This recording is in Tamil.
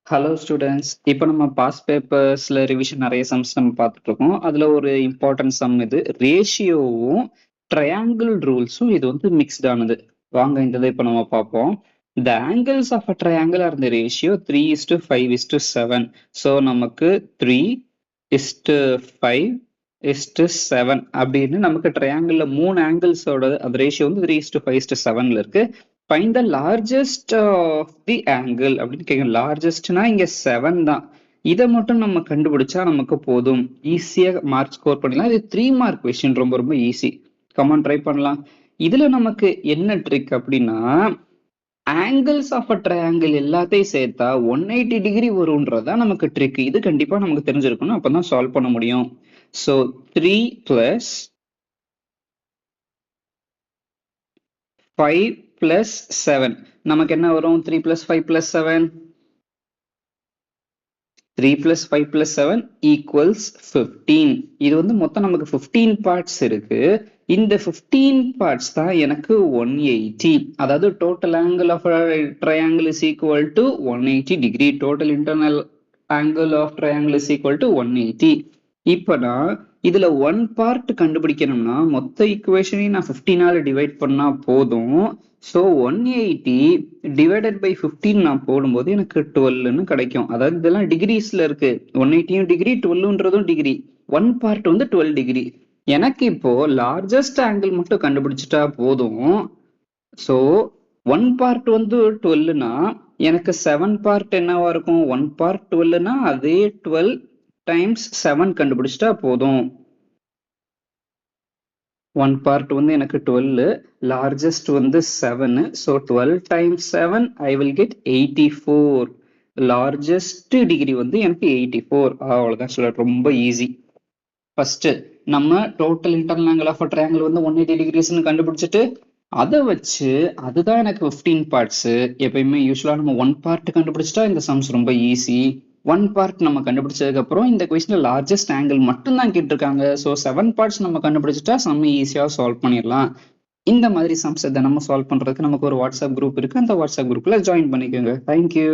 Hello students. இப்போ நம்ம பாஸ் பேப்பர்ஸ்ல ரிவிஷன் நிறைய சம்ஸ் நம்ம பார்த்துட்டு இருக்கோம். அதுல ஒரு இம்பார்ட்டன்ட் சம் இது. ரேஷியோவும் ட்ரையாங்கிள் ரூல்ஸும் இது வந்து மிக்ஸ்ட் ஆனது. வாங்க இந்த இதை இப்போ நம்ம பார்ப்போம். The angles of a triangle are the ratio 3:5:7. So நமக்கு 3:5:7 அப்படின்னு நமக்கு ட்ரையாங்கிள்ல 3 ஆங்கிள்ஸோட அந்த ரேஷியோ வந்து 3:5:7 இருக்கு. Find the largest of the angle அப்படின்னு கேட்க. லார்ஜஸ்ட்னா இங்க 7 தான். இதை மட்டும் நம்ம கண்டுபிடிச்சா நமக்கு போதும். ஈஸியா மார்க் ஸ்கோர் பண்ணிடலாம். இது 3 மார்க் கொஸ்டின். ரொம்ப ரொம்ப ஈஸி. கமான் ட்ரை பண்ணலாம். இதுல நமக்கு என்ன ட்ரிக் அப்படின்னா, ஆங்கிள்ஸ் ஆஃப் அ ட்ரையாங்கிள் எல்லாத்தையும் சேர்த்தா 180 டிகிரி வரும்ன்றதா நமக்கு ட்ரிக். இது கண்டிப்பா நமக்கு தெரிஞ்சிருக்கணும். அப்பதான் சால்வ் பண்ண முடியும். ஸோ 3 + 5 + 7 நமக்கு என்ன வரும்? 3 + 5 + 7 3 + 5 + 7 = 15. இது வந்து மொத்தம் நமக்கு 15 பார்ட்ஸ் இருக்கு. இந்த 15 பார்ட்ஸ் தான் எனக்கு 180. அதாவது total angle of triangle is equal to 180 degree. Total internal angle of triangle is equal to 180. இப்ப நான் இதுல 1 பார்ட் கண்டுபிடிக்கணும்னா மொத்த ஈக்குவேஷனையும் நான் 15ஆல டிவைட் பண்ணா போதும். ஸோ 180 டிவைடட் பை 15 நான் போடும்போது எனக்கு 12ன்னு கிடைக்கும். அதாவது இதெல்லாம் டிகிரிஸ்ல இருக்கு. 180 டிகிரி, 12ன்றதும் டிகிரி. 1 பார்ட் வந்து 12 டிகிரி. எனக்கு இப்போ லார்ஜஸ்ட் ஆங்கிள் மட்டும் கண்டுபிடிச்சிட்டா போதும். ஸோ 1 பார்ட் வந்து 12னா எனக்கு 7 பார்ட் என்னவா இருக்கும்? 1 பார்ட் 12னா அதே 12 டைம்ஸ் 7 கண்டுபிடிச்சிட்டா போதும். 1 பார்ட் வந்து எனக்கு 12, லார்ஜஸ்ட் வந்து 7. So 12 times 7 I will get 84. Largest degree வந்து எனக்கு 84. அவ்வளவுதான் சொல்ல. ரொம்ப ஈஸி. ஃபர்ஸ்ட் நம்ம total internal angle of triangle வந்து 180 டிகிரிஸ்னு கண்டுபிடிச்சிட்டு அதை வச்சு அதுதான் எனக்கு 15 பார்ட்ஸ். எப்பயுமே யூஸ்வலா நம்ம 1 பார்ட் கண்டுபிடிச்சிட்டா இந்த சம்ஸ் ரொம்ப ஈஸி. 1 பார்ட் நம்ம கண்டுபிடிச்சதுக்கு அப்புறம் இந்த கொஸ்டின்ல லார்ஜஸ்ட் ஆங்கிள் மட்டும் தான் கேட்டிருக்காங்க. ஸோ 7 பார்ட்ஸ் நம்ம கண்டுபிடிச்சிட்டா சம் ஈஸியா சால்வ் பண்ணிடலாம். இந்த மாதிரி சம்ஸ் தினமும் சால்வ் பண்றதுக்கு நமக்கு ஒரு வாட்ஸ்அப் குரூப் இருக்கு. அந்த வாட்ஸ்அப் குரூப்ல ஜாயின் பண்ணிக்கோங்க. தேங்க்யூ.